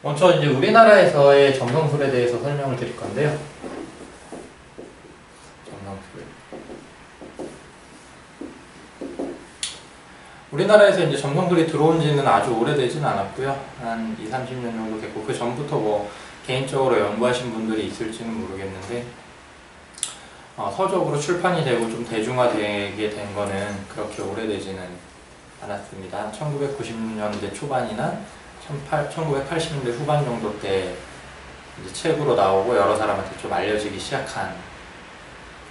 먼저 이제 우리나라에서의 점성술에 대해서 설명을 드릴 건데요. 점성술. 우리나라에서 이제 점성술이 들어온 지는 아주 오래되진 않았고요. 한 20, 30년 정도 됐고, 그 전부터 뭐 개인적으로 연구하신 분들이 있을지는 모르겠는데, 서적으로 출판이 되고 좀 대중화되게 된 거는 그렇게 오래되지는 않았습니다. 1990년대 초반이나 1980년대 후반 정도 때 이제 책으로 나오고 여러 사람한테 좀 알려지기 시작한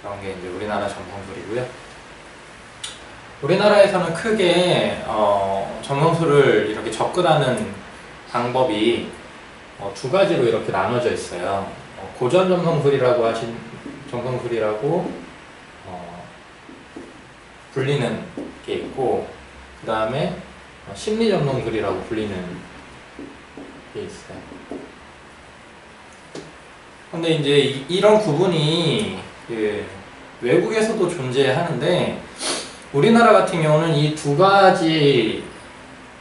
그런 게 이제 우리나라 점성술이고요. 우리나라에서는 크게 점성술을 이렇게 접근하는 방법이 두 가지로 이렇게 나눠져 있어요. 고전 점성술이라고 하신 점성술이라고 불리는 게 있고, 그 다음에 심리 점성술이라고 불리는 게 있어요. 근데 이제 이런 구분이 외국에서도 존재하는데, 우리나라 같은 경우는 이 두 가지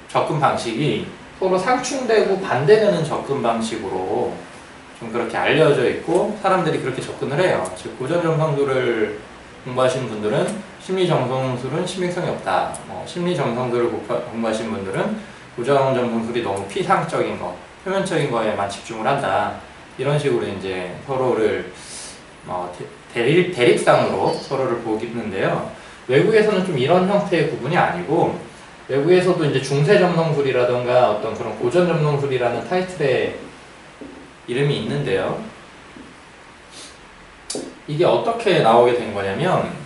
접근 방식이 서로 상충되고 반대되는 접근 방식으로 좀 그렇게 알려져 있고, 사람들이 그렇게 접근을 해요. 즉, 고전 점성술을 공부하시는 분들은 심리 점성술은 신빙성이 없다. 심리 점성술을 공부하시는 분들은 고전 점성술이 너무 피상적인 거, 표면적인 거에만 집중을 한다. 이런 식으로 이제 서로를 대립상으로 서로를 보기는데요. 외국에서는 좀 이런 형태의 구분이 아니고, 외국에서도 이제 중세 점성술이라던가 어떤 그런 고전 점성술이라는 타이틀의 이름이 있는데요. 이게 어떻게 나오게 된 거냐면,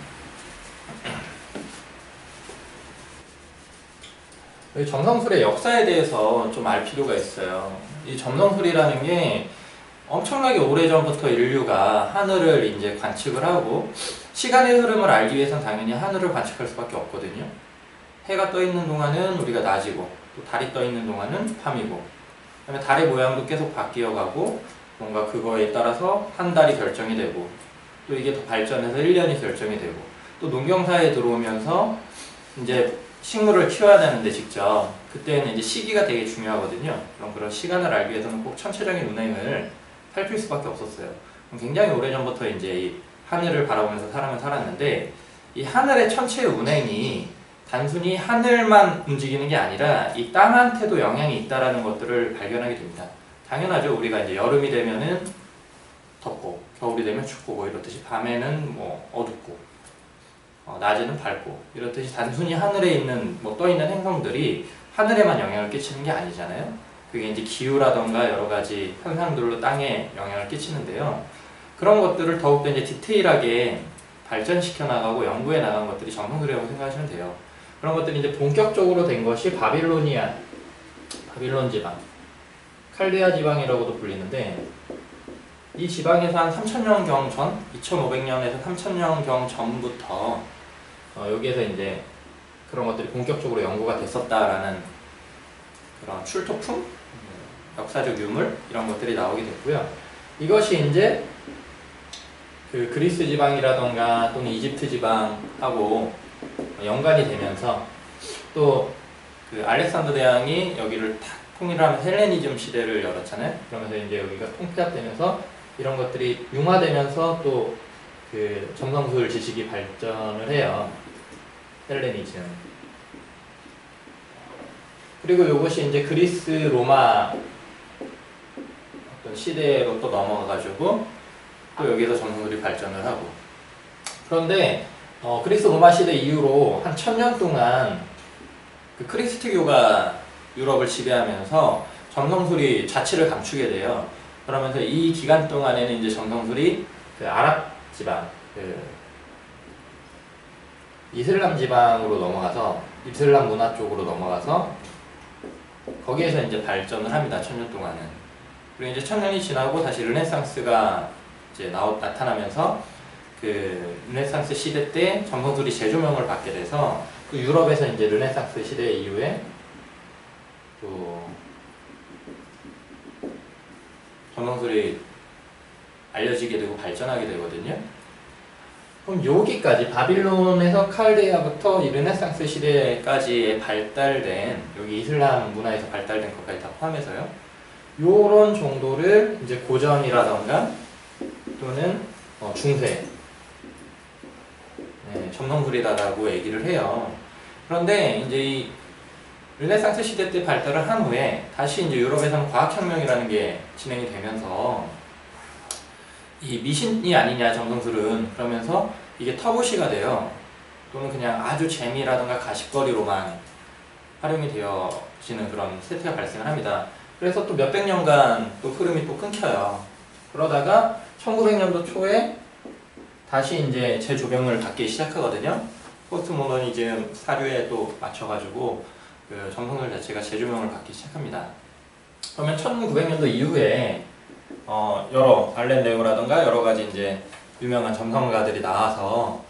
점성술의 역사에 대해서 좀 알 필요가 있어요. 이 점성술이라는 게 엄청나게 오래전부터 인류가 하늘을 이제 관측을 하고, 시간의 흐름을 알기 위해서는 당연히 하늘을 관측할 수밖에 없거든요. 해가 떠 있는 동안은 우리가 낮이고, 또 달이 떠 있는 동안은 밤이고, 그다음에 달의 모양도 계속 바뀌어가고, 뭔가 그거에 따라서 한 달이 결정이 되고, 또 이게 더 발전해서 1년이 결정이 되고, 또 농경사에 들어오면서 이제 식물을 키워야 되는데 직접, 그때는 이제 시기가 되게 중요하거든요. 그런 시간을 알기 위해서는 꼭 천체적인 운행을 살필 수밖에 없었어요. 굉장히 오래전부터 이제 이 하늘을 바라보면서 사람은 살았는데, 이 하늘의 천체의 운행이 단순히 하늘만 움직이는 게 아니라 이 땅한테도 영향이 있다라는 것들을 발견하게 됩니다. 당연하죠. 우리가 이제 여름이 되면은 덥고, 겨울이 되면 춥고, 뭐 이렇듯이 밤에는 뭐 어둡고, 낮에는 밝고, 이렇듯이 단순히 하늘에 있는 떠 있는 행성들이 하늘에만 영향을 끼치는 게 아니잖아요. 그게 이제 기후라던가 여러 가지 현상들로 땅에 영향을 끼치는데요. 그런 것들을 더욱더 이제 디테일하게 발전시켜 나가고 연구해 나간 것들이 점성술이라고 생각하시면 돼요. 그런 것들이 이제 본격적으로 된 것이 바빌론 지방, 칼데아 지방이라고도 불리는데, 이 지방에서 한 3000년경 전, 2500년에서 3000년경 전부터 여기에서 이제 그런 것들이 본격적으로 연구가 됐었다라는 그런 출토품, 역사적 유물, 이런 것들이 나오게 됐고요. 이것이 이제 그 그리스 지방이라던가 또는 이집트 지방하고 연관이 되면서, 또 그 알렉산더 대왕이 여기를 탁 통일을 하면서 헬레니즘 시대를 열었잖아요. 그러면서 이제 여기가 통폐합되면서 이런 것들이 융화되면서 또 그 점성술 지식이 발전을 해요. 헬레니즘. 그리고 이것이 이제 그리스 로마 어떤 시대로 또 넘어가가지고 또 여기서 점성술이 발전을 하고, 그런데 그리스 로마 시대 이후로 한 1000년 동안 그 크리스트교가 유럽을 지배하면서 점성술이 자취를 감추게 돼요. 그러면서 이 기간 동안에는 이제 점성술이 그 아랍 지방, 그 이슬람 지방으로 넘어가서, 이슬람 문화 쪽으로 넘어가서 거기에서 이제 발전을 합니다. 1000년 동안은. 그리고 이제 1000년이 지나고 다시 르네상스가 이제 나타나면서 그 르네상스 시대 때 점성술이 재조명을 받게 돼서, 그 유럽에서 이제 르네상스 시대 이후에 또 점성술이 알려지게 되고 발전하게 되거든요. 그럼 여기까지 바빌론에서 칼데아부터 이 르네상스 시대까지의 발달된, 여기 이슬람 문화에서 발달된 것까지 다 포함해서요. 요런 정도를 이제 고전이라던가 또는 중세, 네, 점성술이다라고 얘기를 해요. 그런데 이제 이 르네상스 시대 때 발달을 한 후에 다시 이제 유럽에서는 과학혁명이라는 게 진행이 되면서 이 미신이 아니냐 점성술은, 그러면서 이게 터부시가 돼요. 또는 그냥 아주 재미라든가 가십거리로만 활용이 되어지는 그런 세태가 발생을 합니다. 그래서 또 몇백 년간 또 흐름이 또 끊겨요. 그러다가 1900년도 초에 다시 이제 재조명을 받기 시작하거든요. 포스트모더니즘 사료에 또 맞춰가지고 그 점성술 자체가 재조명을 받기 시작합니다. 그러면 1900년도 이후에 여러 알렌 레오라든가 여러 가지 이제 유명한 점성가들이 나와서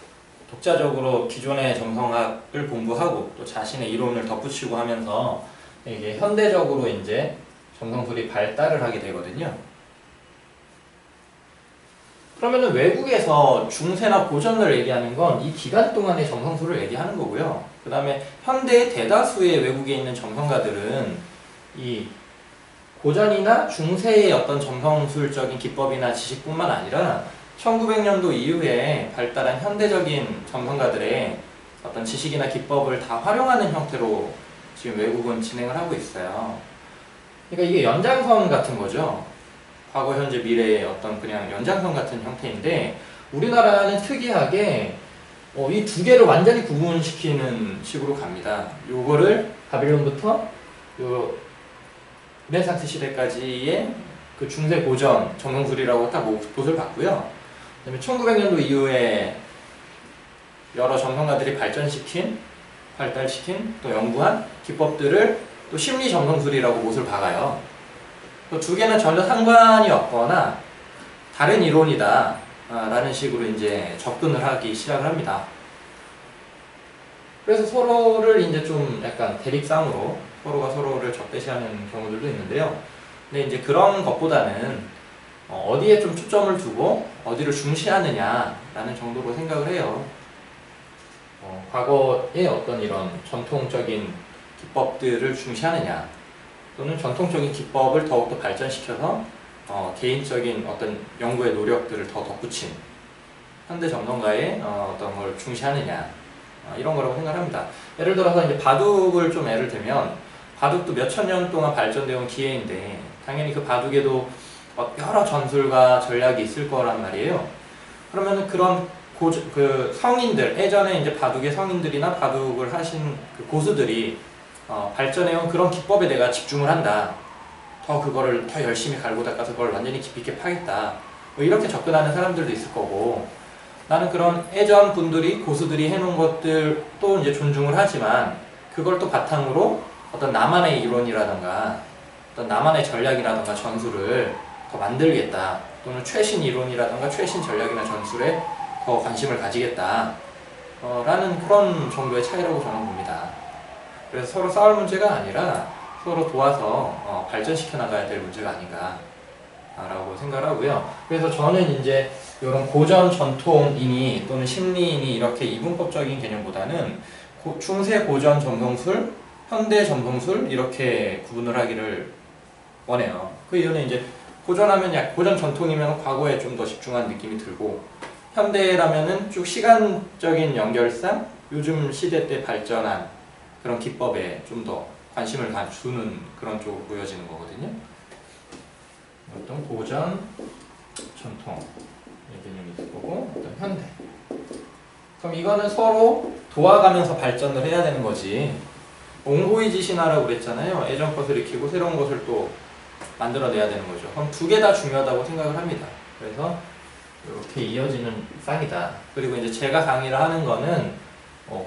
독자적으로 기존의 점성학을 공부하고 또 자신의 이론을 덧붙이고 하면서 이게 현대적으로 이제 점성술이 발달을 하게 되거든요. 그러면은 외국에서 중세나 고전을 얘기하는 건 이 기간 동안의 점성술을 얘기하는 거고요. 그 다음에 현대의 대다수의 외국에 있는 점성가들은 이 고전이나 중세의 어떤 점성술적인 기법이나 지식뿐만 아니라 1900년도 이후에 발달한 현대적인 점성가들의 어떤 지식이나 기법을 다 활용하는 형태로 지금 외국은 진행을 하고 있어요. 그러니까 이게 연장선 같은 거죠. 과거, 현재, 미래의 어떤 그냥 연장선 같은 형태인데, 우리나라는 특이하게 이 두 개를 완전히 구분시키는 식으로 갑니다. 요거를 바빌론부터 요 르네상스 시대까지의 그 중세 고전 점성술이라고 딱 못을 봤고요. 그다음에 1900년도 이후에 여러 점성가들이 발달시킨 또 연구한 기법들을 또 심리 점성술이라고 못을 박아요. 또 두 개는 전혀 상관이 없거나 다른 이론이다 라는 식으로 이제 접근을 하기 시작을 합니다. 그래서 서로를 이제 좀 약간 대립상으로 서로가 서로를 적대시하는 경우들도 있는데요. 근데 이제 그런 것보다는 어디에 좀 초점을 두고 어디를 중시하느냐라는 정도로 생각을 해요. 과거의 어떤 이런 전통적인 기법들을 중시하느냐, 또는 전통적인 기법을 더욱더 발전시켜서 개인적인 어떤 연구의 노력들을 더 덧붙인 현대 점성가의 어떤 걸 중시하느냐, 이런 거라고 생각합니다. 예를 들어서 이제 바둑을 좀 예를 들면, 바둑도 몇천 년 동안 발전되어 온 기회인데 당연히 그 바둑에도 여러 전술과 전략이 있을 거란 말이에요. 그러면 그런 그 성인들, 예전에 이제 바둑의 성인들이나 바둑을 하신 그 고수들이 발전해온 그런 기법에 내가 집중을 한다. 더 그거를 더 열심히 갈고 닦아서 그걸 완전히 깊이 있게 파겠다. 뭐 이렇게 접근하는 사람들도 있을 거고, 나는 그런 예전 분들이, 고수들이 해놓은 것들도 이제 존중을 하지만 그걸 또 바탕으로 어떤 나만의 이론이라던가 어떤 나만의 전략이라던가 전술을 더 만들겠다. 또는 최신 이론이라던가 최신 전략이나 전술에 더 관심을 가지겠다. 라는 그런 정도의 차이라고 저는 봅니다. 그래서 서로 싸울 문제가 아니라 서로 도와서 발전시켜 나가야 될 문제가 아닌가 라고 생각을 하고요. 그래서 저는 이제 이런 고전 전통이니 또는 심리인이 이렇게 이분법적인 개념보다는 중세 고전 점성술, 현대 점성술 이렇게 구분을 하기를 원해요. 그 이유는 이제 고전하면 고전 전통이면 과거에 좀 더 집중한 느낌이 들고, 현대라면은 쭉 시간적인 연결상 요즘 시대 때 발전한 그런 기법에 좀 더 관심을 주는 그런 쪽으로 보여지는 거거든요. 어떤 고전, 전통 이 개념이 있을 거고, 어떤 현대. 그럼 이거는 서로 도와가면서 발전을 해야 되는 거지. 옹호이지 신화라고 그랬잖아요. 예전 것을 익히고 새로운 것을 또 만들어내야 되는 거죠. 그럼 두 개 다 중요하다고 생각을 합니다. 그래서 이렇게 이어지는 쌍이다. 그리고 이제 제가 강의를 하는 거는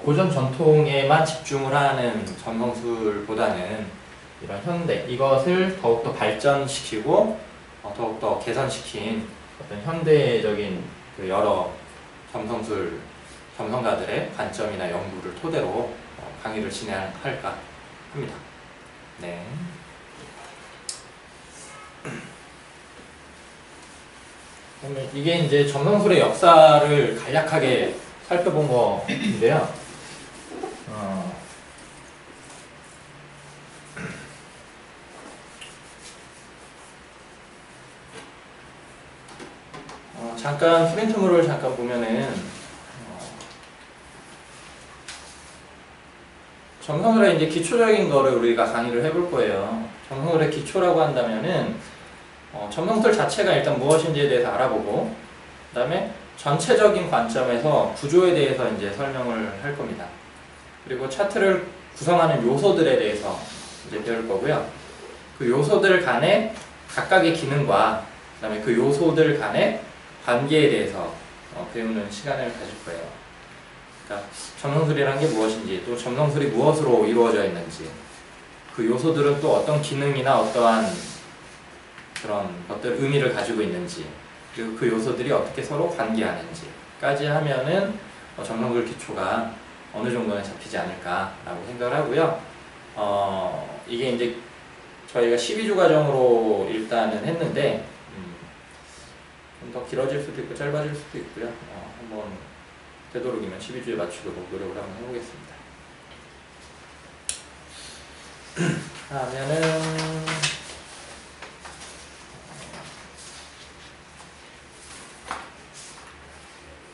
고전 전통에만 집중을 하는 점성술보다는 이런 현대, 이것을 더욱더 발전시키고 더욱더 개선시킨 어떤 현대적인 그 여러 점성술 점성가들의 관점이나 연구를 토대로 강의를 진행할까 합니다. 네. 그러면 이게 이제 점성술의 역사를 간략하게 살펴본 거인데요. 잠깐 프린트물을 잠깐 보면은 점성술의 이제 기초적인 거를 우리가 강의를 해볼 거예요. 점성술의 기초라고 한다면은 점성술 자체가 일단 무엇인지에 대해서 알아보고, 그 다음에 전체적인 관점에서 구조에 대해서 이제 설명을 할 겁니다. 그리고 차트를 구성하는 요소들에 대해서 이제 배울 거고요. 그 요소들 간의 각각의 기능과 그 다음에 그 요소들 간의 관계에 대해서 배우는 시간을 가질 거예요. 그러니까 점성술이라는 게 무엇인지, 또 점성술이 무엇으로 이루어져 있는지, 그 요소들은 또 어떤 기능이나 어떠한 그런 것들 의미를 가지고 있는지, 그리고 그 요소들이 어떻게 서로 관계하는지까지 하면은 점성술 기초가 어느 정도는 잡히지 않을까라고 생각을 하고요. 이게 이제 저희가 12주 과정으로 일단은 했는데 좀 더 길어질 수도 있고 짧아질 수도 있고요. 한번 되도록이면 12주에 맞추도록 노력을 한번 해보겠습니다. 그러면은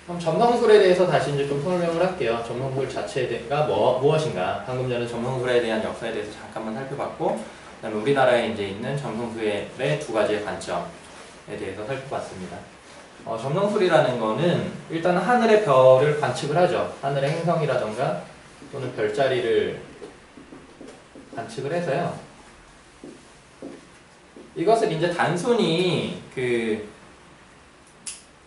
그럼 점성술에 대해서 다시 이제 좀 설명을 할게요. 점성술 자체가 무엇인가? 방금 전에 점성술에 대한 역사에 대해서 잠깐만 살펴봤고, 그다음에 우리나라에 이제 있는 점성술의 두 가지의 관점에 대해서 살펴봤습니다. 점성술이라는 거는 일단 하늘의 별을 관측을 하죠. 하늘의 행성이라던가 또는 별자리를 관측을 해서요. 이것을 이제 단순히 그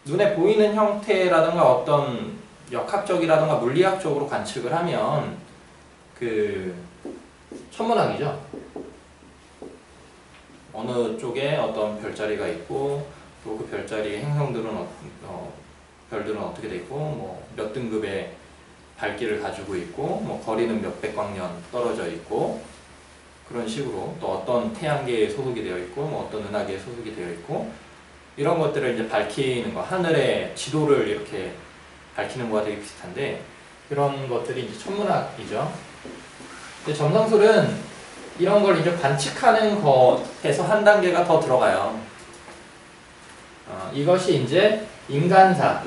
눈에 보이는 형태라든가 어떤 역학적이라든가 물리학적으로 관측을 하면 그 천문학이죠. 어느 쪽에 어떤 별자리가 있고 또 그 별자리의 행성들은 별들은 어떻게 돼 있고 뭐 몇 등급의 밝기를 가지고 있고 뭐 거리는 몇백 광년 떨어져 있고 그런 식으로 또 어떤 태양계에 소속이 되어 있고 뭐 어떤 은하계에 소속이 되어 있고 이런 것들을 이제 밝히는 거, 하늘의 지도를 이렇게 밝히는 거와 되게 비슷한데 이런 것들이 이제 천문학이죠. 근데 점성술은 이런 걸 이제 관측하는 것에서 한 단계가 더 들어가요. 이것이 이제 인간사와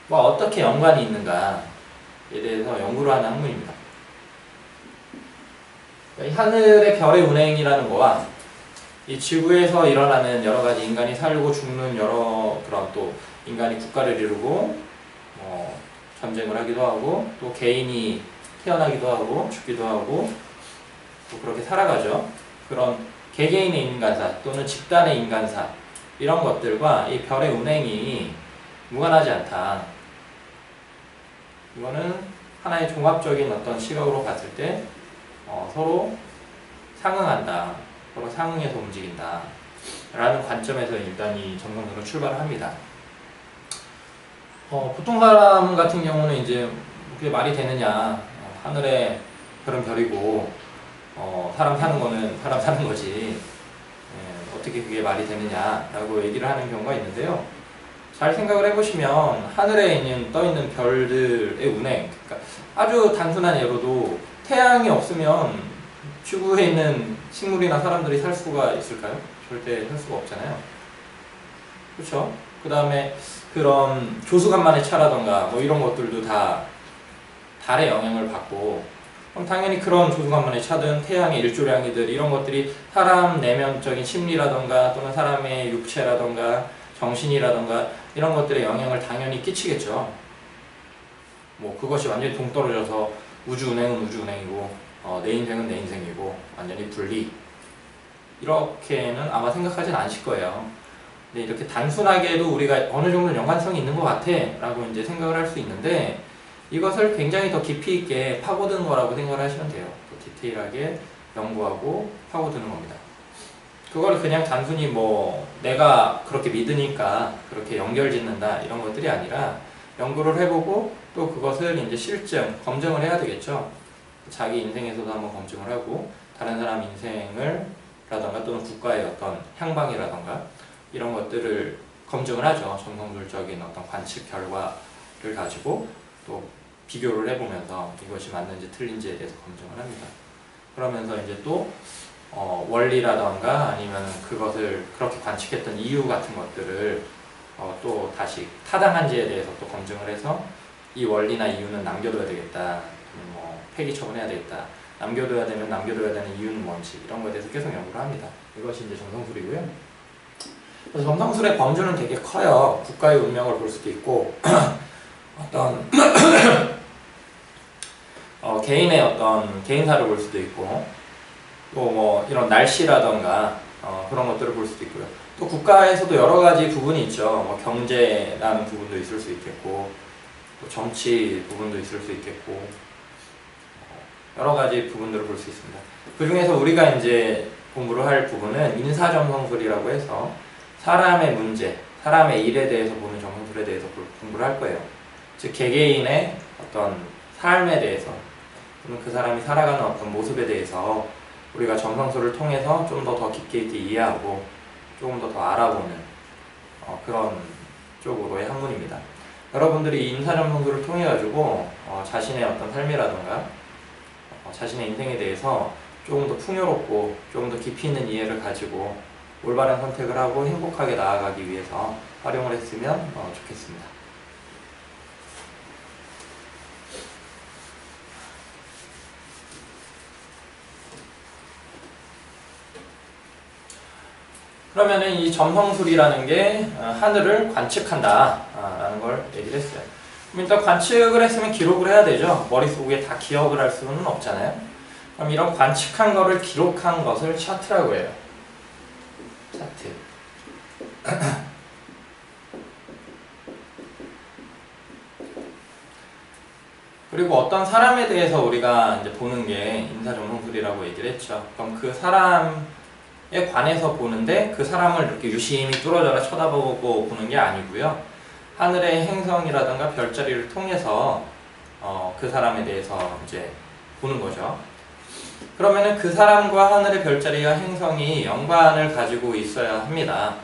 어떻게 연관이 있는가에 대해서 연구를 하는 학문입니다. 이 하늘의 별의 운행이라는 거와 이 지구에서 일어나는 여러 가지 인간이 살고 죽는 여러 그런 또 인간이 국가를 이루고 전쟁을 하기도 하고 또 개인이 태어나기도 하고 죽기도 하고 또 그렇게 살아가죠. 그런 개개인의 인간사 또는 집단의 인간사 이런 것들과 이 별의 운행이 무관하지 않다. 이거는 하나의 종합적인 어떤 시각으로 봤을 때 서로 상응한다. 서로 상응해서 움직인다. 라는 관점에서 일단 이 점성술은 출발을 합니다. 보통 사람 같은 경우는 이제 그게 말이 되느냐. 하늘에 별은 별이고 사람 사는 거는 사람 사는 거지. 어떻게 그게 말이 되느냐라고 얘기를 하는 경우가 있는데요. 잘 생각을 해보시면 하늘에 떠있는 별들의 운행, 그러니까 아주 단순한 예로도 태양이 없으면 지구에 있는 식물이나 사람들이 살 수가 있을까요? 절대 살 수가 없잖아요. 그렇죠? 그 다음에 그런 조수간만의 차라던가 뭐 이런 것들도 다 달의 영향을 받고 그럼 당연히 그런 조수간만의 차든 태양의 일조량이든 이런 것들이 사람 내면적인 심리라던가 또는 사람의 육체라던가 정신이라던가 이런 것들에 영향을 당연히 끼치겠죠. 뭐 그것이 완전히 동떨어져서 우주운행은 우주운행이고 내 인생은 내 인생이고 완전히 분리 이렇게는 아마 생각하진 않으실 거예요. 근데 이렇게 단순하게도 우리가 어느 정도 연관성이 있는 것 같아 라고 이제 생각을 할 수 있는데 이것을 굉장히 더 깊이 있게 파고드는 거라고 생각을 하시면 돼요. 더 디테일하게 연구하고 파고드는 겁니다. 그걸 그냥 단순히 뭐 내가 그렇게 믿으니까 그렇게 연결짓는다 이런 것들이 아니라 연구를 해보고 또 그것을 이제 실증, 검증을 해야 되겠죠. 자기 인생에서도 한번 검증을 하고 다른 사람 인생을 라던가 또는 국가의 어떤 향방이라던가 이런 것들을 검증을 하죠. 점성술적인 어떤 관측 결과를 가지고 또 비교를 해보면서 이것이 맞는지 틀린지에 대해서 검증을 합니다. 그러면서 이제 또 원리라던가 아니면 그것을 그렇게 관측했던 이유 같은 것들을 또 다시 타당한지에 대해서 또 검증을 해서 이 원리나 이유는 남겨둬야 되겠다, 뭐 폐기 처분해야 되겠다, 남겨둬야 되면 남겨둬야 되는 이유는 뭔지 이런 거에 대해서 계속 연구를 합니다. 이것이 이제 점성술이고요. 그래서 점성술의 범주는 되게 커요. 국가의 운명을 볼 수도 있고 어떤 개인의 어떤 개인사를 볼 수도 있고 또 뭐 이런 날씨라던가 그런 것들을 볼 수도 있고요. 또 국가에서도 여러 가지 부분이 있죠. 뭐 경제라는 부분도 있을 수 있겠고 또 정치 부분도 있을 수 있겠고 여러 가지 부분들을 볼 수 있습니다. 그 중에서 우리가 이제 공부를 할 부분은 인사점성술이라고 해서 사람의 문제, 사람의 일에 대해서 보는 점성술에 대해서 공부를 할 거예요. 즉 개개인의 어떤 삶에 대해서 또는 그 사람이 살아가는 어떤 모습에 대해서 우리가 점성술을 통해서 좀 더 깊게 있게 이해하고 조금 더 알아보는 그런 쪽으로의 학문입니다. 여러분들이 이 인사점성술을 통해 가지고 자신의 어떤 삶이라던가 자신의 인생에 대해서 조금 더 풍요롭고 조금 더 깊이 있는 이해를 가지고 올바른 선택을 하고 행복하게 나아가기 위해서 활용을 했으면 좋겠습니다. 그러면은 이 점성술이라는 게 하늘을 관측한다 라는 걸 얘기를 했어요. 그럼 일단 관측을 했으면 기록을 해야 되죠. 머릿속에 다 기억을 할 수는 없잖아요. 그럼 이런 관측한 거를 기록한 것을 차트라고 해요. 차트. 그리고 어떤 사람에 대해서 우리가 이제 보는 게 인사점성술이라고 얘기를 했죠. 그럼 그 사람에 관해서 보는데 그 사람을 이렇게 유심히 뚫어져라 쳐다보고 보는 게 아니고요. 하늘의 행성이라든가 별자리를 통해서 그 사람에 대해서 이제 보는 거죠. 그러면은 그 사람과 하늘의 별자리와 행성이 연관을 가지고 있어야 합니다.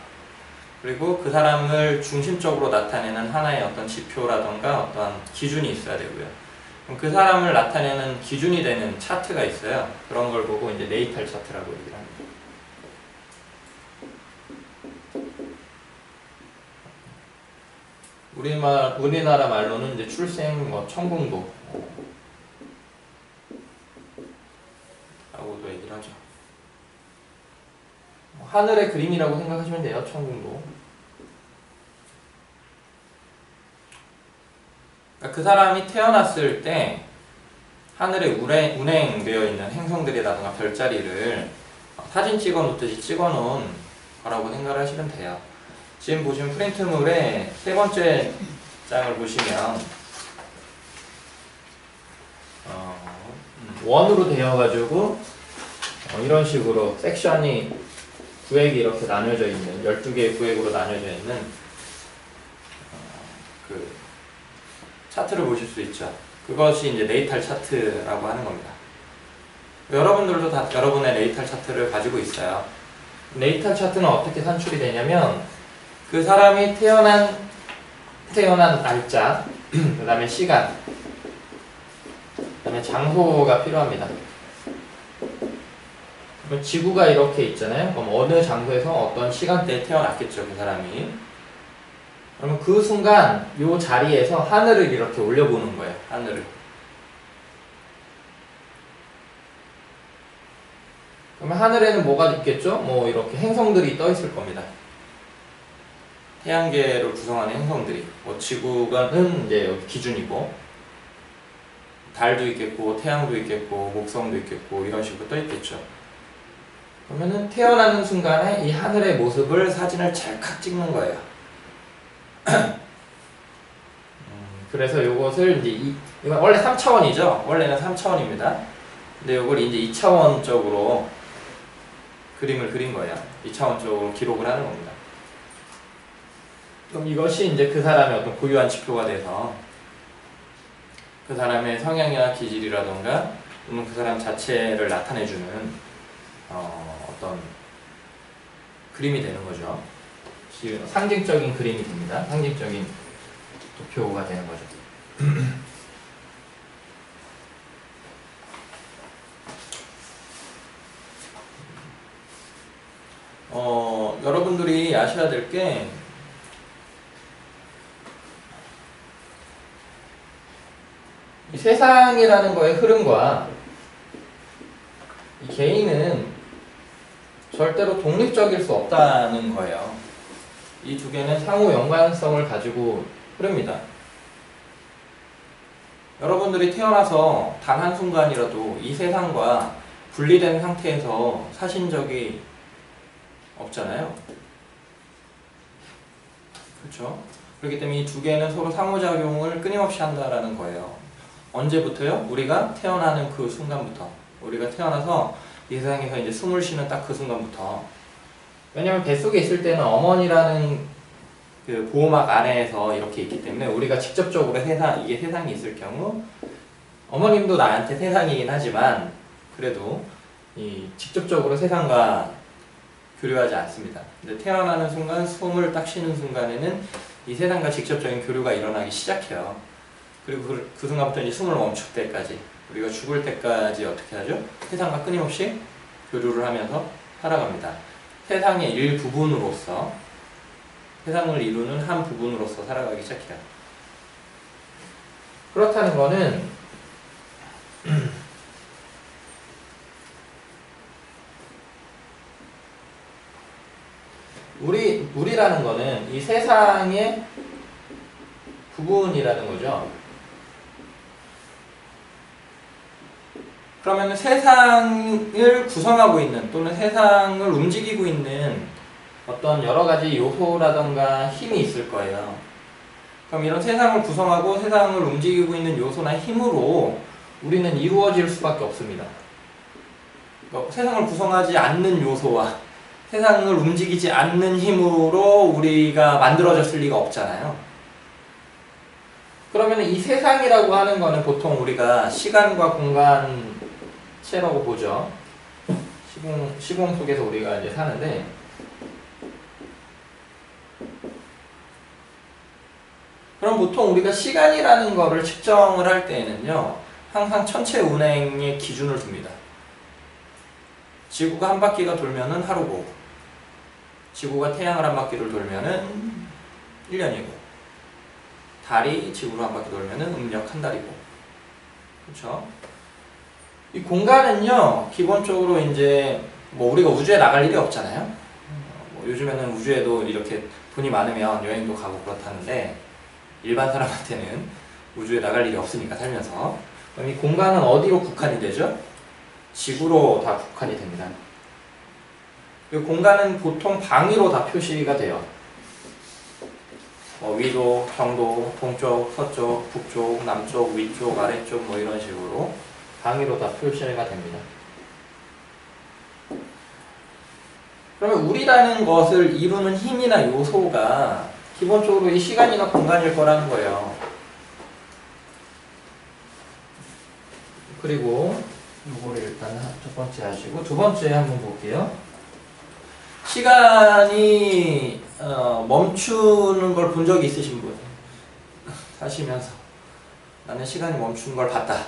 그리고 그 사람을 중심적으로 나타내는 하나의 어떤 지표라던가 어떤 기준이 있어야 되고요. 그럼 그 사람을 나타내는 기준이 되는 차트가 있어요. 그런 걸 보고 이제 네이탈 차트라고 얘기를 합니다. 우리나라 말로는 이제 출생 천궁도 라고도 얘기를 하죠. 하늘의 그림이라고 생각하시면 돼요. 천궁도. 그러니까 그 사람이 태어났을 때 하늘에 운행되어 있는 행성들이라든가 별자리를 사진 찍어 놓듯이 찍어 놓은 거라고 생각을 하시면 돼요. 지금 보시면 프린트물의 세 번째 장을 보시면 원으로 되어가지고 이런 식으로 섹션이 구획이 이렇게 나뉘어져 있는 12개의 구획으로 나뉘어져 있는 그 차트를 보실 수 있죠. 그것이 이제 네이탈 차트라고 하는 겁니다. 여러분들도 다 여러분의 네이탈 차트를 가지고 있어요. 네이탈 차트는 어떻게 산출이 되냐면 그 사람이 태어난 날짜, 그 다음에 시간, 그 다음에 장소가 필요합니다. 그럼 지구가 이렇게 있잖아요. 그럼 어느 장소에서 어떤 시간대에 태어났겠죠, 그 사람이. 그러면 그 순간 이 자리에서 하늘을 이렇게 올려보는 거예요. 하늘을. 그러면 하늘에는 뭐가 있겠죠? 뭐 이렇게 행성들이 떠 있을 겁니다. 태양계를 구성하는 행성들이. 뭐 지구가는 이제 여기 기준이고, 달도 있겠고, 태양도 있겠고, 목성도 있겠고, 이런 식으로 떠 있겠죠. 그러면은 태어나는 순간에 이 하늘의 모습을 사진을 찰칵 찍는 거예요. 그래서 이것을 이제 이건 원래 3차원이죠. 원래는 3차원입니다. 근데 이걸 이제 2차원적으로 그림을 그린 거예요. 2차원적으로 기록을 하는 겁니다. 그럼 이것이 이제 그 사람의 어떤 고유한 지표가 돼서 그 사람의 성향이나 기질이라던가 또는 그 사람 자체를 나타내주는 어떤 그림이 되는 거죠. 상징적인 그림이 됩니다. 상징적인 도표가 되는 거죠. 여러분들이 아셔야 될 게, 이 세상이라는 거의 흐름과 이 개인은 절대로 독립적일 수 없다는 거예요. 이 두 개는 상호 연관성을 가지고 흐릅니다. 여러분들이 태어나서 단 한순간이라도 이 세상과 분리된 상태에서 사신 적이 없잖아요. 그렇죠? 그렇기 때문에 이 두 개는 서로 상호작용을 끊임없이 한다라는 거예요. 언제부터요? 우리가 태어나는 그 순간부터. 우리가 태어나서 이 세상에서 이제 숨을 쉬는 딱 그 순간부터. 왜냐면 뱃속에 있을 때는 어머니라는 그 보호막 안에서 이렇게 있기 때문에 우리가 직접적으로 이게 세상이 있을 경우, 어머님도 나한테 세상이긴 하지만 그래도 이 직접적으로 세상과 교류하지 않습니다. 근데 태어나는 순간, 숨을 딱 쉬는 순간에는 이 세상과 직접적인 교류가 일어나기 시작해요. 그리고 그 순간부터 이제 숨을 멈출 때까지, 우리가 죽을 때까지 어떻게 하죠? 세상과 끊임없이 교류를 하면서 살아갑니다. 세상의 일부분으로서, 세상을 이루는 한 부분으로서 살아가기 시작해요. 그렇다는 거는 우리라는 거는 이 세상의 부분이라는 거죠. 그러면 세상을 구성하고 있는, 또는 세상을 움직이고 있는 어떤 여러 가지 요소라던가 힘이 있을 거예요. 그럼 이런 세상을 구성하고 세상을 움직이고 있는 요소나 힘으로 우리는 이루어질 수밖에 없습니다. 그러니까 세상을 구성하지 않는 요소와 세상을 움직이지 않는 힘으로 우리가 만들어졌을 리가 없잖아요. 그러면 이 세상이라고 하는 거는 보통 우리가 시간과 공간체라고 보죠. 시공 속에서 우리가 이제 사는데, 그럼 보통 우리가 시간이라는 거를 측정을 할 때에는요, 항상 천체 운행의 기준을 둡니다. 지구가 한 바퀴가 돌면은 하루고, 지구가 태양을 한 바퀴를 돌면은 1년이고, 달이 지구로 한 바퀴 돌면은 음력 한 달이고, 그렇죠? 이 공간은요, 기본적으로 이제 뭐 우리가 우주에 나갈 일이 없잖아요. 뭐 요즘에는 우주에도 이렇게 돈이 많으면 여행도 가고 그렇다는데, 일반 사람한테는 우주에 나갈 일이 없으니까 살면서. 그럼 이 공간은 어디로 국한이 되죠? 지구로 다 국한이 됩니다. 이 공간은 보통 방위로 다 표시가 돼요. 위도, 경도, 동쪽, 서쪽, 북쪽, 남쪽, 위쪽, 아래쪽 뭐 이런 식으로 방위로 다 표시가 됩니다. 그러면 우리라는 것을 이루는 힘이나 요소가 기본적으로 이 시간이나 공간일 거라는 거예요. 그리고 이거를 일단 첫 번째 하시고, 두 번째 한번 볼게요. 시간이 멈추는 걸 본 적이 있으신 분? 사시면서 나는 시간이 멈추는 걸 봤다.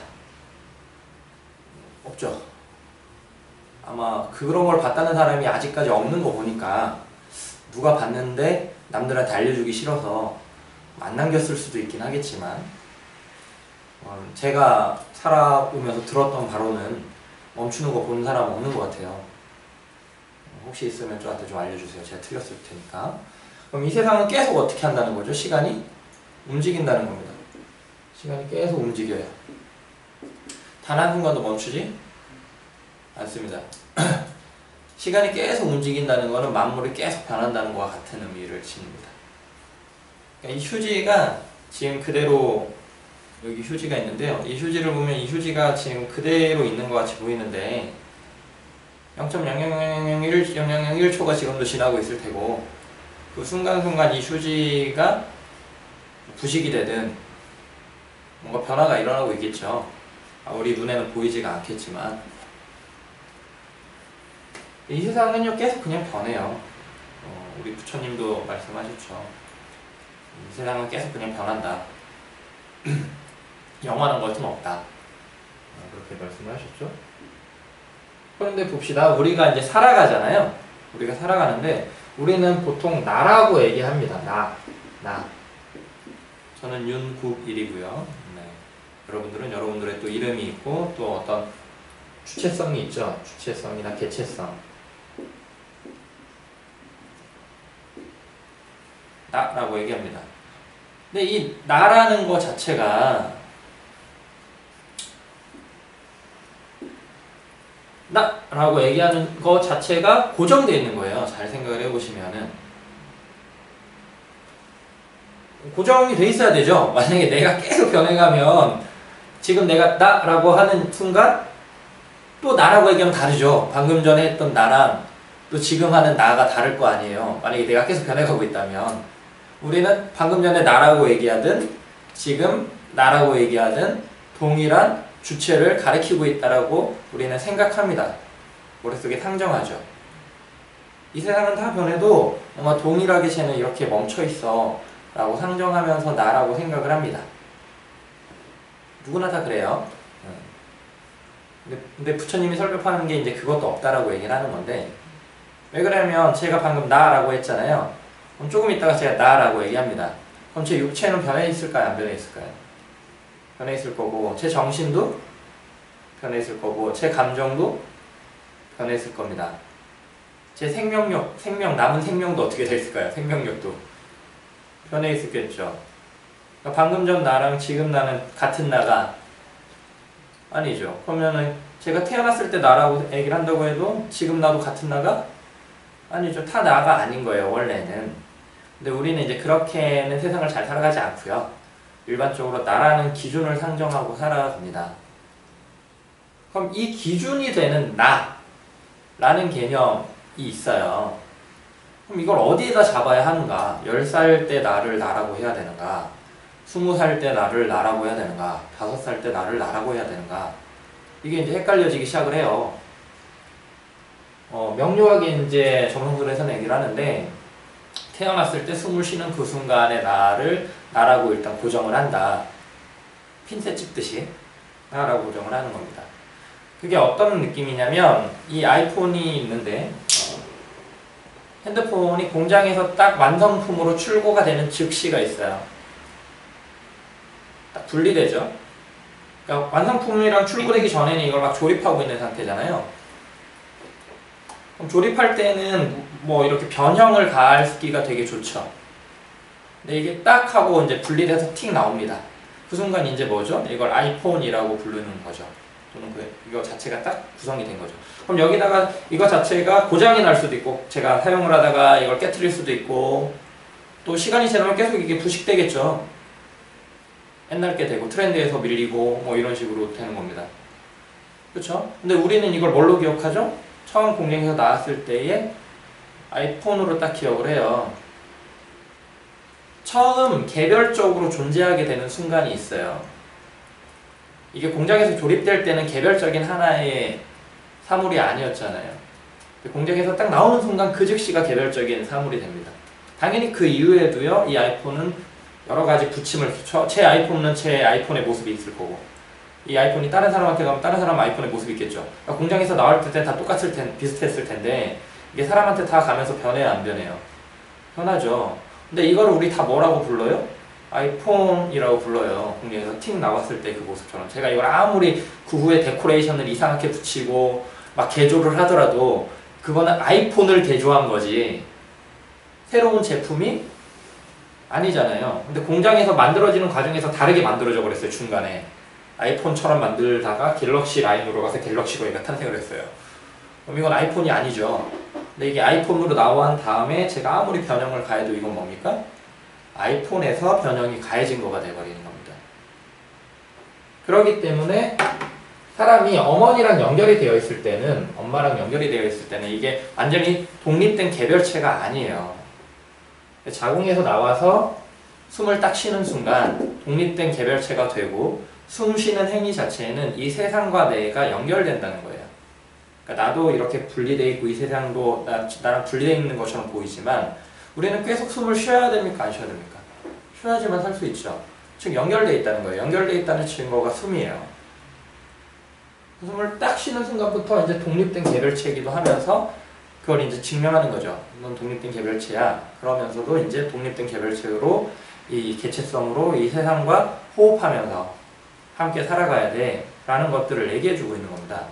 없죠? 아마 그런 걸 봤다는 사람이 아직까지 없는 거 보니까 누가 봤는데 남들한테 알려주기 싫어서 안 남겼을 수도 있긴 하겠지만, 제가 살아오면서 들었던 바로는 멈추는 거 본 사람 없는 것 같아요. 혹시 있으면 저한테 좀 알려주세요. 제가 틀렸을 테니까. 그럼 이 세상은 계속 어떻게 한다는 거죠? 시간이 움직인다는 겁니다. 시간이 계속 움직여요. 단 한순간도 멈추지 않습니다. 시간이 계속 움직인다는 것은 만물이 계속 변한다는 것과 같은 의미를 지닙니다. 그러니까 이 휴지가 지금 그대로, 여기 휴지가 있는데요. 이 휴지를 보면 이 휴지가 지금 그대로 있는 것 같이 보이는데 0.00001초가 지금도 지나고 있을 테고, 그 순간순간 이 휴지가 부식이 되든 뭔가 변화가 일어나고 있겠죠. 우리 눈에는 보이지가 않겠지만 이 세상은요 계속 그냥 변해요. 우리 부처님도 말씀하셨죠. 이 세상은 계속 그냥 변한다. 영원한 것은 없다. 그렇게 말씀을 하셨죠. 그런데 봅시다. 우리가 이제 살아가잖아요. 우리가 살아가는데 우리는 보통 나라고 얘기합니다. 나. 저는 윤국일이고요. 네. 여러분들은 여러분들의 또 이름이 있고 또 어떤 주체성이 있죠. 주체성이나 개체성. 나라고 얘기합니다. 근데 이 나라는 거 자체가 나라고 얘기하는 거 자체가 고정되어 있는 거예요. 잘 생각을 해보시면은 고정이 돼 있어야 되죠. 만약에 내가 계속 변해가면 지금 내가 나라고 하는 순간 또 나라고 얘기하면 다르죠. 방금 전에 했던 나랑 또 지금 하는 나가 다를 거 아니에요. 만약에 내가 계속 변해가고 있다면 우리는 방금 전에 나라고 얘기하든 지금 나라고 얘기하든 동일한 주체를 가리키고 있다라고 우리는 생각합니다. 머릿속에 상정하죠. 이 세상은 다 변해도 뭔가 동일하게 쟤는 이렇게 멈춰있어 라고 상정하면서 나라고 생각을 합니다. 누구나 다 그래요. 근데 부처님이 설법하는 게 이제 그것도 없다라고 얘기를 하는 건데 왜 그러냐면 제가 방금 나라고 했잖아요. 그럼 조금 있다가 제가 나라고 얘기합니다. 그럼 제 육체는 변해 있을까요? 안 변해 있을까요? 변해 있을 거고 제 정신도 변해 있을 거고 제 감정도 변해 있을 겁니다. 제 생명력, 남은 생명도 어떻게 됐을까요? 생명력도 변해 있었겠죠. 그러니까 방금 전 나랑 지금 나는 같은 나가 아니죠. 그러면은 제가 태어났을 때 나라고 얘기를 한다고 해도 지금 나도 같은 나가 아니죠. 다 나가 아닌 거예요. 원래는. 근데 우리는 이제 그렇게는 세상을 잘 살아가지 않고요. 일반적으로 나라는 기준을 상정하고 살아갑니다. 그럼 이 기준이 되는 나라는 개념이 있어요. 그럼 이걸 어디에다 잡아야 하는가? 10살 때 나를 나라고 해야 되는가? 20살 때 나를 나라고 해야 되는가? 5살 때 나를 나라고 해야 되는가? 이게 이제 헷갈려지기 시작을 해요. 명료하게 이제 점성술에서는 얘기를 하는데 태어났을 때 숨을 쉬는 그 순간에 나를 나라고 일단 고정을 한다. 핀셋 찍듯이 나라고 고정을 하는 겁니다. 그게 어떤 느낌이냐면 이 아이폰이 있는데 핸드폰이 공장에서 딱 완성품으로 출고가 되는 즉시가 있어요. 딱 분리되죠. 그러니까 완성품이랑 출고되기 전에는 이걸 막 조립하고 있는 상태잖아요. 그럼 조립할 때는 뭐 이렇게 변형을 가하기가 되게 좋죠. 근데 이게 딱 하고 이제 분리돼서 틱 나옵니다. 그 순간 이제 뭐죠? 이걸 아이폰이라고 부르는 거죠. 또는 이거 자체가 딱 구성이 된 거죠. 그럼 여기다가 이거 자체가 고장이 날 수도 있고 제가 사용을 하다가 이걸 깨트릴 수도 있고 또 시간이 지나면 계속 이게 부식되겠죠. 옛날 게 되고 트렌드에서 밀리고 뭐 이런 식으로 되는 겁니다. 그렇죠? 근데 우리는 이걸 뭘로 기억하죠? 처음 공장에서 나왔을 때의 아이폰으로 딱 기억을 해요. 처음 개별적으로 존재하게 되는 순간이 있어요. 이게 공장에서 조립될 때는 개별적인 하나의 사물이 아니었잖아요. 공장에서 딱 나오는 순간 그 즉시가 개별적인 사물이 됩니다. 당연히 그 이후에도요, 이 아이폰은 여러 가지 붙임을, 제 아이폰은 제 아이폰의 모습이 있을 거고, 이 아이폰이 다른 사람한테 가면 다른 사람 아이폰의 모습이 있겠죠. 그러니까 공장에서 나올 때 다 똑같을 텐데, 비슷했을 텐데, 이게 사람한테 다 가면서 변해요, 안 변해요? 변하죠. 근데 이거를 우리 다 뭐라고 불러요? 아이폰이라고 불러요. 공장에서 틱 나왔을 때 그 모습처럼. 제가 이걸 아무리 그 후에 데코레이션을 이상하게 붙이고 막 개조를 하더라도 그거는 아이폰을 개조한 거지 새로운 제품이 아니잖아요. 근데 공장에서 만들어지는 과정에서 다르게 만들어져 버렸어요. 중간에 아이폰처럼 만들다가 갤럭시 라인으로 가서 갤럭시로 얘가 탄생을 했어요. 그럼 이건 아이폰이 아니죠. 근데 이게 아이폰으로 나온 다음에 제가 아무리 변형을 가해도 이건 뭡니까? 아이폰에서 변형이 가해진 거가 돼버리는 겁니다. 그렇기 때문에 사람이 어머니랑 연결이 되어 있을 때는, 엄마랑 연결이 되어 있을 때는 이게 완전히 독립된 개별체가 아니에요. 자궁에서 나와서 숨을 딱 쉬는 순간 독립된 개별체가 되고 숨 쉬는 행위 자체는 이 세상과 내가 연결된다는 거예요. 그러니까 나도 이렇게 분리되어 있고 이 세상도 나랑 분리되어 있는 것처럼 보이지만 우리는 계속 숨을 쉬어야 됩니까? 안 쉬어야 됩니까? 쉬어야지만 살 수 있죠. 즉 연결되어 있다는 거예요. 연결되어 있다는 증거가 숨이에요. 숨을 딱 쉬는 순간부터 이제 독립된 개별체이기도 하면서 그걸 이제 증명하는 거죠. 넌 독립된 개별체야. 그러면서도 이제 독립된 개별체로 이 개체성으로 이 세상과 호흡하면서 함께 살아가야 돼. 라는 것들을 얘기해주고 있는 겁니다.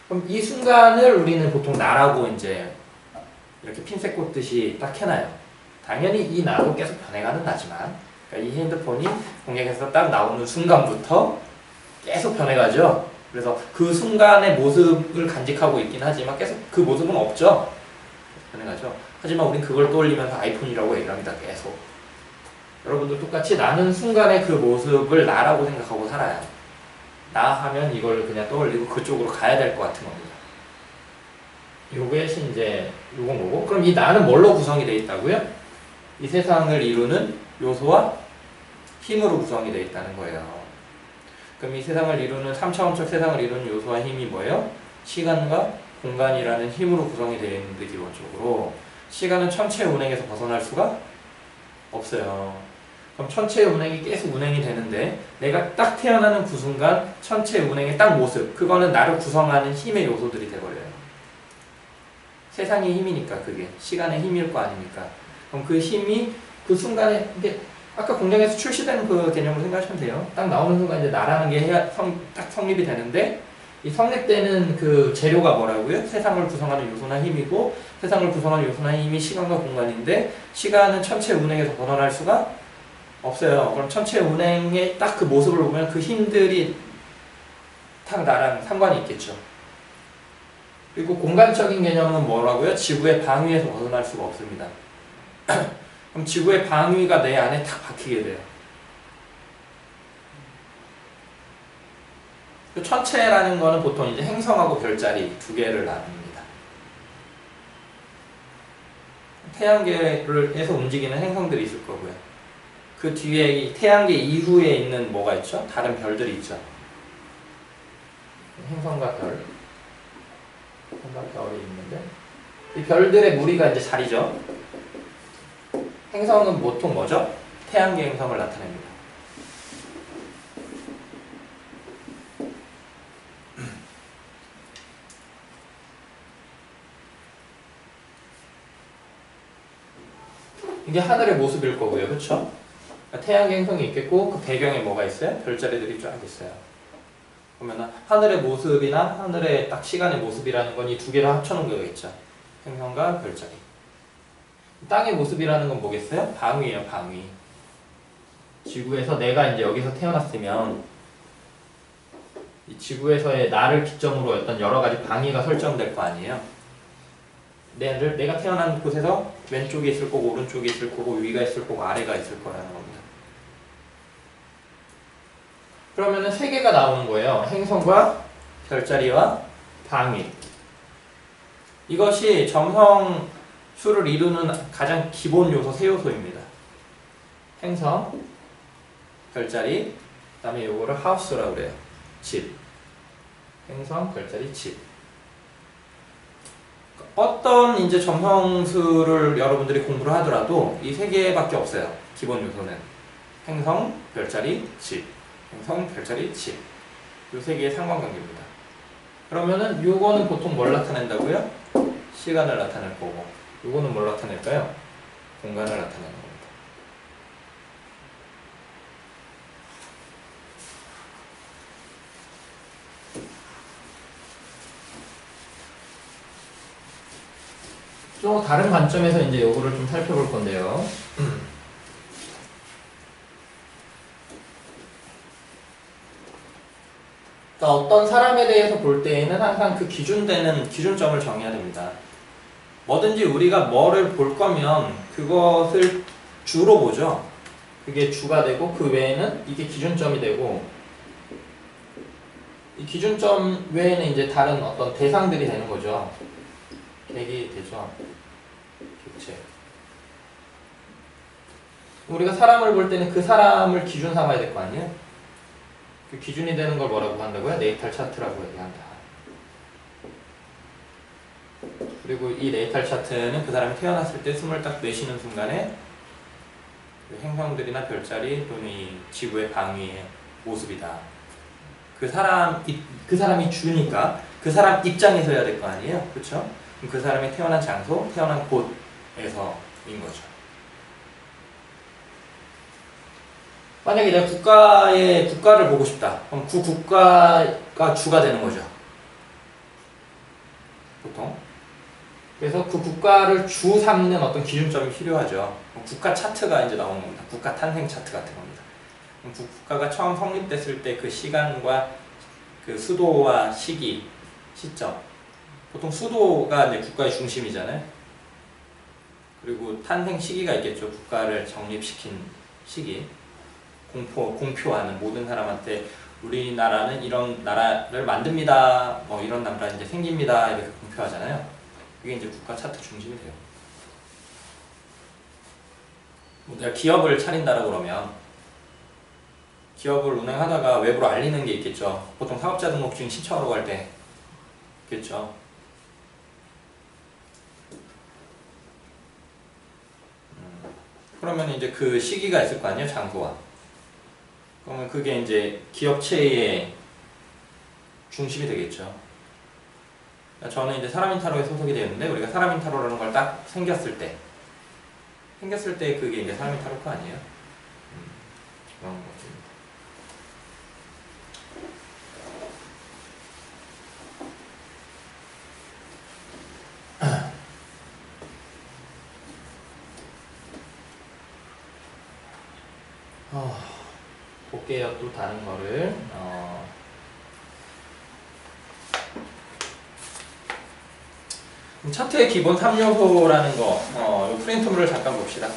그럼 이 순간을 우리는 보통 나라고 이제 이렇게 핀셋 꽂듯이 딱 해놔요. 당연히 이 나도 계속 변해가는 나지만, 그러니까 이 핸드폰이 공략에서 딱 나오는 순간부터 계속 변해가죠. 그래서 그 순간의 모습을 간직하고 있긴 하지만 계속 그 모습은 없죠. 변해가죠. 하지만 우린 그걸 떠올리면서 아이폰이라고 얘기를 합니다. 계속. 여러분도 똑같이 나는 순간의 그 모습을 나라고 생각하고 살아요. 나 하면 이걸 그냥 떠올리고 그쪽으로 가야 될 것 같은 겁니다. 요것이 이제 요건 거고, 그럼 이 나는 뭘로 구성이 되어 있다고요? 이 세상을 이루는 요소와 힘으로 구성이 되어 있다는 거예요. 그럼 이 세상을 이루는 3차원적 세상을 이루는 요소와 힘이 뭐예요? 시간과 공간이라는 힘으로 구성이 되어 있는데, 기본적으로 시간은 천체 운행에서 벗어날 수가 없어요. 그럼 천체 운행이 계속 운행이 되는데 내가 딱 태어나는 그 순간 천체 운행의 딱 모습, 그거는 나를 구성하는 힘의 요소들이 돼버려요. 세상의 힘이니까, 그게 시간의 힘일 거 아닙니까? 그럼 그 힘이 그 순간에, 이게 아까 공장에서 출시되는 그 개념으로 생각하시면 돼요. 딱 나오는 순간 이제 나라는 게 딱 성립이 되는데, 이 성립되는 그 재료가 뭐라고요? 세상을 구성하는 요소나 힘이고, 세상을 구성하는 요소나 힘이 시간과 공간인데, 시간은 천체 운행에서 벗어날 수가 없어요. 그럼 천체 운행의 딱 그 모습을 보면 그 힘들이 딱 나랑 상관이 있겠죠. 그리고 공간적인 개념은 뭐라고요? 지구의 방위에서 벗어날 수가 없습니다. 그럼 지구의 방위가 내 안에 탁 박히게 돼요. 천체라는 거는 보통 이제 행성하고 별자리 두 개를 나눕니다. 태양계에서 움직이는 행성들이 있을 거고요. 그 뒤에 이 태양계 이후에 있는 뭐가 있죠? 다른 별들이 있죠. 행성과 별. 별이 있는데, 이 별들의 무리가 이제 자리죠. 행성은 보통 뭐죠? 태양계 행성을 나타냅니다. 이게 하늘의 모습일 거고요. 그렇죠? 태양계 행성이 있겠고, 그 배경에 뭐가 있어요? 별자리들이 쫙 있어요. 그러면 하늘의 모습이나 하늘의 딱 시간의 모습이라는 건 이 두 개를 합쳐놓은 거겠죠. 행성과 별자리. 땅의 모습이라는 건 뭐겠어요? 방위예요, 방위. 지구에서 내가 이제 여기서 태어났으면 이 지구에서의 나를 기점으로 어떤 여러 가지 방위가 설정될 거 아니에요. 내가 태어난 곳에서 왼쪽에 있을 거고, 오른쪽에 있을 거고, 위가 있을 거고, 아래가 있을 거라는 겁니다. 그러면은 세 개가 나오는 거예요. 행성과 별자리와 방위. 이것이 점성수를 이루는 가장 기본 요소 세 요소입니다. 행성, 별자리, 그 다음에 요거를 하우스라고 그래요. 집. 행성, 별자리, 집. 어떤 이제 점성수를 여러분들이 공부를 하더라도 이 세 개밖에 없어요. 기본 요소는. 행성, 별자리, 집. 행성, 별자리, 집. 요 세 개의 상관관계입니다. 그러면은 요거는 보통 뭘 나타낸다고요? 시간을 나타낼 거고, 요거는 뭘 나타낼까요? 공간을 나타내는 겁니다. 또 다른 관점에서 이제 요거를 좀 살펴볼 건데요. 어떤 사람에 대해서 볼 때에는 항상 그 기준점을 정해야 됩니다. 뭐든지 우리가 뭐를 볼 거면 그것을 주로 보죠. 그게 주가 되고, 그 외에는 이게 기준점이 되고, 이 기준점 외에는 이제 다른 어떤 대상들이 되는 거죠. 객이 되죠. 객체. 우리가 사람을 볼 때는 그 사람을 기준 삼아야 될 거 아니에요? 그 기준이 되는 걸 뭐라고 한다고요? 네이탈 차트라고 얘기한다. 그리고 이 네이탈 차트는 그 사람이 태어났을 때 숨을 딱 내쉬는 순간에 그 행성들이나 별자리 또는 이 지구의 방위의 모습이다. 그 사람이 주니까 그 사람 입장에서 해야 될 거 아니에요? 그렇죠? 그 사람이 태어난 장소, 태어난 곳에서인 거죠. 만약에 내가 국가를 보고 싶다. 그럼 그 국가가 주가 되는 거죠. 보통. 그래서 그 국가를 주 삼는 어떤 기준점이 필요하죠. 국가 차트가 이제 나오는 겁니다. 국가 탄생 차트 같은 겁니다. 그 국가가 처음 성립됐을 때 그 시간과 그 수도와 시점. 보통 수도가 이제 국가의 중심이잖아요. 그리고 탄생 시기가 있겠죠. 국가를 정립시킨 시기. 공표하는 모든 사람한테 우리나라는 이런 나라를 만듭니다. 뭐 이런 나라 이제 생깁니다. 이렇게 공표하잖아요. 그게 이제 국가 차트 중심이 돼요. 뭐 내가 기업을 차린다라고 그러면 기업을 운영하다가 외부로 알리는 게 있겠죠. 보통 사업자 등록증 신청하러 갈 때 있겠죠. 그러면 이제 그 시기가 있을 거 아니에요, 장소와. 그러면 그게 이제 기업체의 중심이 되겠죠. 저는 이제 사람인타로에 소속이 되어 있는데, 우리가 사람인타로라는 걸 딱 생겼을 때 그게 이제 사람인타로가 아니에요. 그런 거죠. 볼게요. 또 다른 거를. 차트의 기본 3요소라는 거, 이 프린트물을 잠깐 봅시다.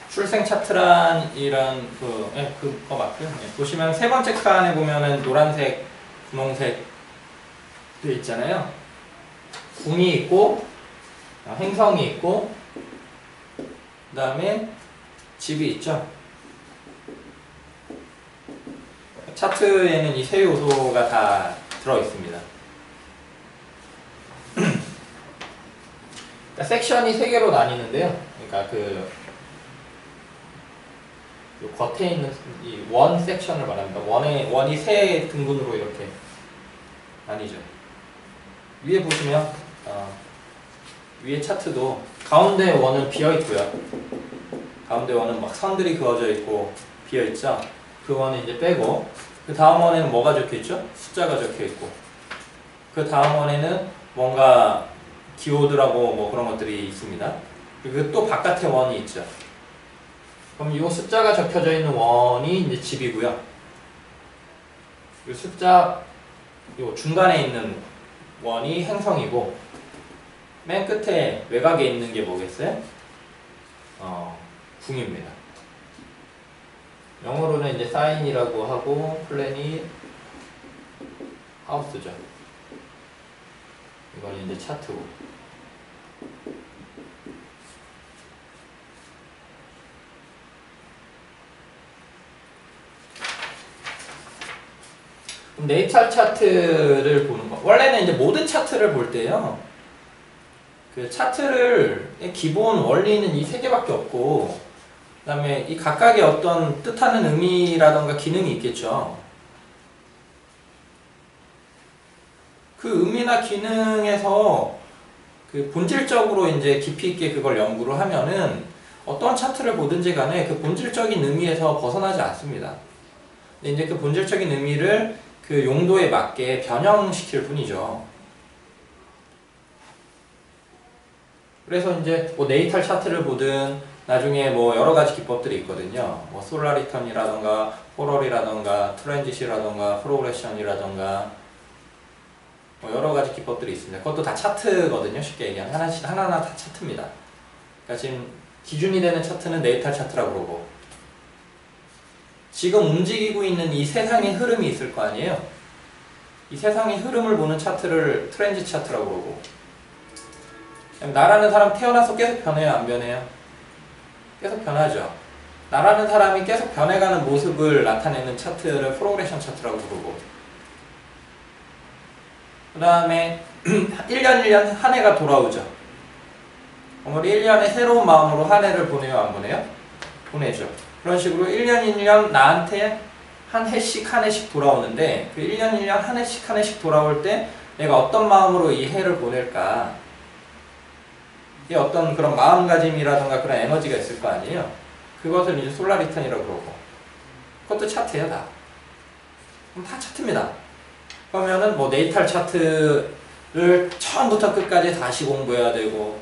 출생 차트란 이런 그거 맞고요. 보시면 세 번째 칸에 보면은 노란색, 분홍색 돼 있잖아요. 궁이 있고, 행성이 있고, 그 다음에 집이 있죠. 차트에는 이 세 요소가 다 들어 있습니다. 그러니까 섹션이 세 개로 나뉘는데요. 그러니까 그 겉에 있는 이 원 섹션을 말합니다. 원이 세 등분으로 이렇게 나뉘죠. 위에 보시면 위에 차트도 가운데 원은 비어 있고요. 가운데 원은 막 선들이 그어져 있고 비어 있죠. 그 원은 이제 빼고, 그 다음 원에는 뭐가 적혀 있죠? 숫자가 적혀 있고, 그 다음 원에는 뭔가 키워드라고 뭐 그런 것들이 있습니다. 그리고 또 바깥에 원이 있죠. 그럼 이 숫자가 적혀져 있는 원이 이제 집이고요. 이 숫자 요 중간에 있는 원이 행성이고, 맨 끝에 외곽에 있는 게 뭐겠어요? 궁입니다. 영어로는 이제 사인이라고 하고, 플래닛 하우스죠. 이건 이제 차트고. 네이탈 차트를 보는 거. 원래는 이제 모든 차트를 볼 때요. 그 차트를 기본 원리는 이 세 개밖에 없고, 그 다음에 이 각각의 어떤 뜻하는 의미라던가 기능이 있겠죠. 그 의미나 기능에서 그 본질적으로 이제 깊이 있게 그걸 연구를 하면은 어떤 차트를 보든지 간에 그 본질적인 의미에서 벗어나지 않습니다. 근데 이제 그 본질적인 의미를 그 용도에 맞게 변형시킬 뿐이죠. 그래서 이제 뭐 네이탈 차트를 보든 나중에 뭐 여러 가지 기법들이 있거든요. 뭐 솔라 리턴이라던가 포럴이라던가 트랜지시라던가 프로그레션이라던가 뭐 여러 가지 기법들이 있습니다. 그것도 다 차트거든요. 쉽게 얘기하면 하나하나 다 차트입니다. 그러니까 지금 기준이 되는 차트는 네이탈 차트라고 그러고, 지금 움직이고 있는 이 세상의 흐름이 있을 거 아니에요. 이 세상의 흐름을 보는 차트를 트렌지 차트라고 그러고, 나라는 사람 태어나서 계속 변해요, 안 변해요? 계속 변하죠. 나라는 사람이 계속 변해가는 모습을 나타내는 차트를 프로그레션 차트라고 부르고, 그 다음에 1년 1년 한 해가 돌아오죠. 우리 1년에 새로운 마음으로 한 해를 보내요, 안 보내요? 보내죠. 그런 식으로 1년 1년 나한테 한 해씩 한 해씩 돌아오는데 그 1년 1년 한 해씩 한 해씩 돌아올 때 내가 어떤 마음으로 이 해를 보낼까? 이 어떤 그런 마음가짐이라든가 그런 에너지가 있을 거 아니에요? 그것을 이제 솔라 리턴이라고 그러고 그것도 차트예요 다. 그럼 다 차트입니다. 그러면은 뭐 네이탈 차트를 처음부터 끝까지 다시 공부해야 되고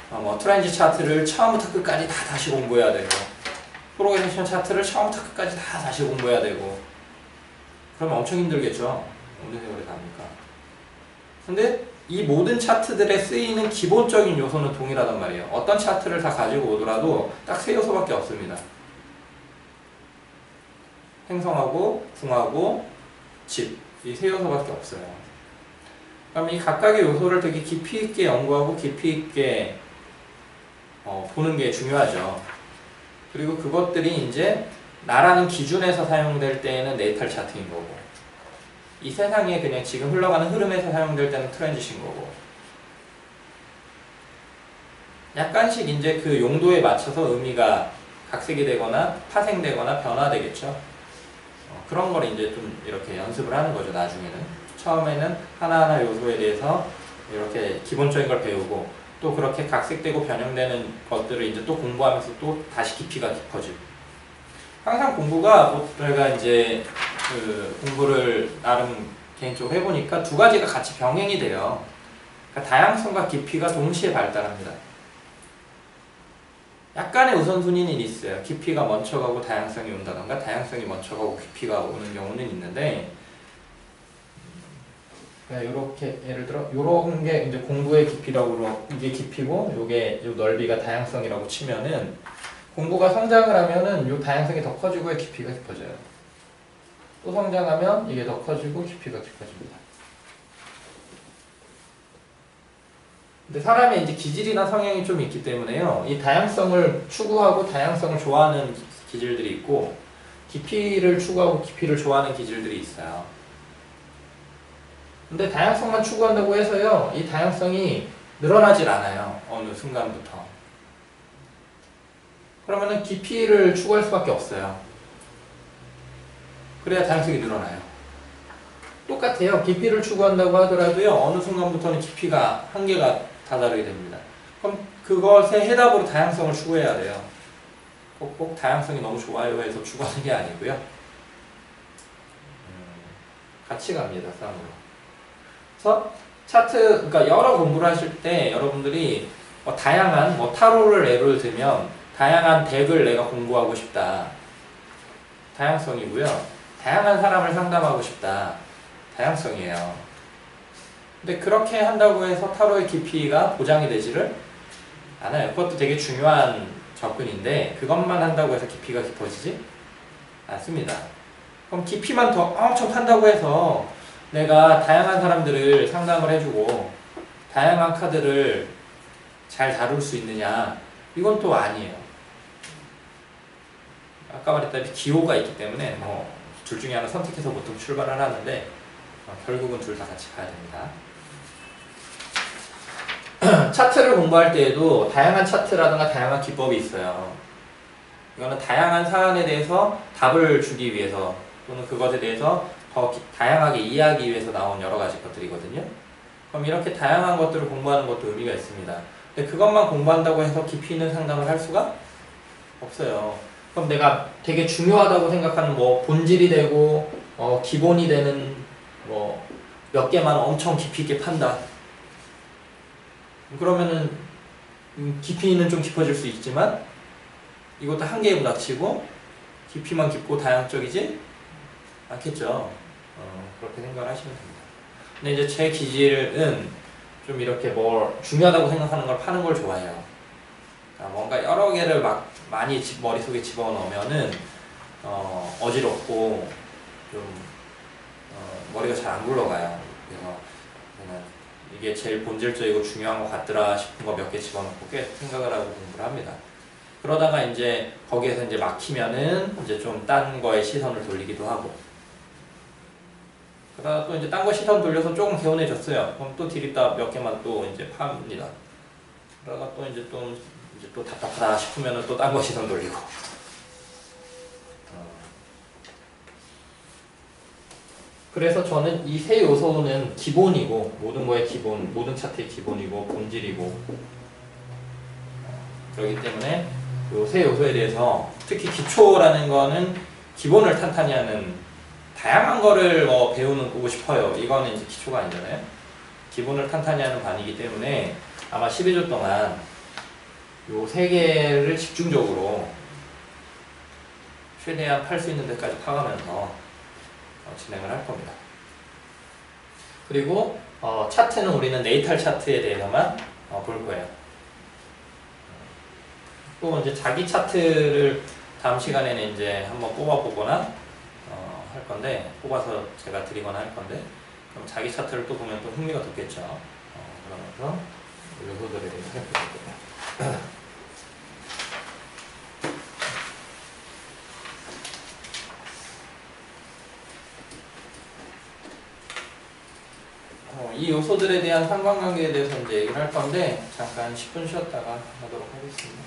뭐 트렌지 차트를 처음부터 끝까지 다 다시 공부해야 되고 프로그레션 차트를 처음부터 끝까지 다 다시 공부해야 되고 그러면 엄청 힘들겠죠. 어느 세월에 다 합니까? 근데 이 모든 차트들에 쓰이는 기본적인 요소는 동일하단 말이에요. 어떤 차트를 다 가지고 오더라도 딱 세 요소밖에 없습니다. 행성하고 궁하고 집, 이 세 요소밖에 없어요. 그럼 이 각각의 요소를 되게 깊이 있게 연구하고 깊이 있게 보는 게 중요하죠. 그리고 그것들이 이제 나라는 기준에서 사용될 때에는 네이탈 차트인 거고 이 세상에 그냥 지금 흘러가는 흐름에서 사용될 때는 트랜지션 거고 약간씩 이제 그 용도에 맞춰서 의미가 각색이 되거나 파생되거나 변화되겠죠. 그런 걸 이제 좀 이렇게 연습을 하는 거죠. 나중에는 처음에는 하나하나 요소에 대해서 이렇게 기본적인 걸 배우고 또 그렇게 각색되고 변형되는 것들을 이제 또 공부하면서 또 다시 깊이가 깊어지고 항상 공부가 저희가 이제 그 공부를 나름 개인적으로 해보니까 두 가지가 같이 병행이 돼요. 그러니까 다양성과 깊이가 동시에 발달합니다. 약간의 우선순위는 있어요. 깊이가 먼저 가고 다양성이 온다던가 다양성이 먼저 가고 깊이가 오는 경우는 있는데 이렇게 예를 들어 이런 게 이제 공부의 깊이라고 이게 깊이고 요게 요 넓이가 다양성이라고 치면은 공부가 성장을 하면은 요 다양성이 더 커지고 깊이가 깊어져요. 또 성장하면 이게 더 커지고 깊이가 깊어집니다. 근데 사람의 이제 기질이나 성향이 좀 있기 때문에요. 이 다양성을 추구하고 다양성을 좋아하는 기질들이 있고 깊이를 추구하고 깊이를 좋아하는 기질들이 있어요. 근데 다양성만 추구한다고 해서요. 이 다양성이 늘어나질 않아요. 어느 순간부터. 그러면은 깊이를 추구할 수밖에 없어요. 그래야 다양성이 늘어나요. 똑같아요. 깊이를 추구한다고 하더라도요. 어느 순간부터는 깊이가 한계가 다다르게 됩니다. 그럼 그것에 해답으로 다양성을 추구해야 돼요. 꼭 다양성이 너무 좋아요 해서 추구하는 게 아니고요. 같이 갑니다. 싸움으로. 그래서 차트, 그러니까 여러 공부를 하실 때 여러분들이 다양한 타로를 예를 들면 다양한 덱을 내가 공부하고 싶다. 다양성이고요. 다양한 사람을 상담하고 싶다. 다양성이에요. 근데 그렇게 한다고 해서 타로의 깊이가 보장이 되지를 않아요. 그것도 되게 중요한 접근인데 그것만 한다고 해서 깊이가 깊어지지 않습니다. 그럼 깊이만 더 엄청 판다고 해서 내가 다양한 사람들을 상담을 해주고 다양한 카드를 잘 다룰 수 있느냐 이건 또 아니에요. 아까 말했다시피 기호가 있기 때문에 둘 중에 하나 선택해서 보통 출발을 하는데 결국은 둘 다 같이 가야 됩니다. 차트를 공부할 때에도 다양한 차트라든가 다양한 기법이 있어요. 이거는 다양한 사안에 대해서 답을 주기 위해서 또는 그것에 대해서 더 다양하게 이해하기 위해서 나온 여러 가지 것들이거든요. 그럼 이렇게 다양한 것들을 공부하는 것도 의미가 있습니다. 근데 그것만 공부한다고 해서 깊이 있는 상담을 할 수가 없어요. 그럼 내가 되게 중요하다고 생각하는 본질이 되고 기본이 되는 몇 개만 엄청 깊이 있게 판다. 그러면은 깊이는 좀 깊어질 수 있지만 이것도 한계에 부닥치고 깊이만 깊고 다양적이지 않겠죠. 그렇게 생각을 하시면 됩니다. 근데 이제 제 기질은 좀 이렇게 중요하다고 생각하는 걸 파는 걸 좋아해요. 그러니까 뭔가 여러 개를 많이 머릿속에 집어넣으면은 어지럽고 좀 머리가 잘 안 굴러가요. 그래서 이게 제일 본질적이고 중요한 것 같더라 싶은 거 몇 개 집어넣고 계속 생각을 하고 공부를 합니다. 그러다가 이제 거기에서 이제 막히면은 이제 좀 딴 거에 시선을 돌리기도 하고 그러다가 또 이제 딴 거 시선 돌려서 조금 개운해졌어요. 그럼 또 디립다 몇 개만 또 이제 팝니다. 그러다가 또 이제 또 답답하다 싶으면은 또 딴 거 시선 돌리고 그래서 저는 이 세 요소는 기본이고, 모든 거의 기본, 모든 차트의 기본이고 본질이고, 그렇기 때문에 이 세 요소에 대해서 특히 기초라는 거는 기본을 탄탄히 하는, 다양한 거를 뭐 배우고 싶어요. 이거는 이제 기초가 아니잖아요. 기본을 탄탄히 하는 반이기 때문에 아마 12주 동안 요 세 개를 집중적으로 최대한 팔 수 있는 데까지 파가면서 진행을 할 겁니다. 그리고 차트는 우리는 네이탈 차트에 대해서만 볼 거예요. 또 이제 자기 차트를 다음 시간에는 이제 한번 뽑아보거나 할 건데, 뽑아서 제가 드리거나 할 건데, 그럼 자기 차트를 또 보면 또 흥미가 돋겠죠. 그러면서 요소들에 대해서 살펴볼 거예요. 이 요소들에 대한 상관관계에 대해서 이제 얘기를 할 건데, 잠깐 10분 쉬었다가 하도록 하겠습니다.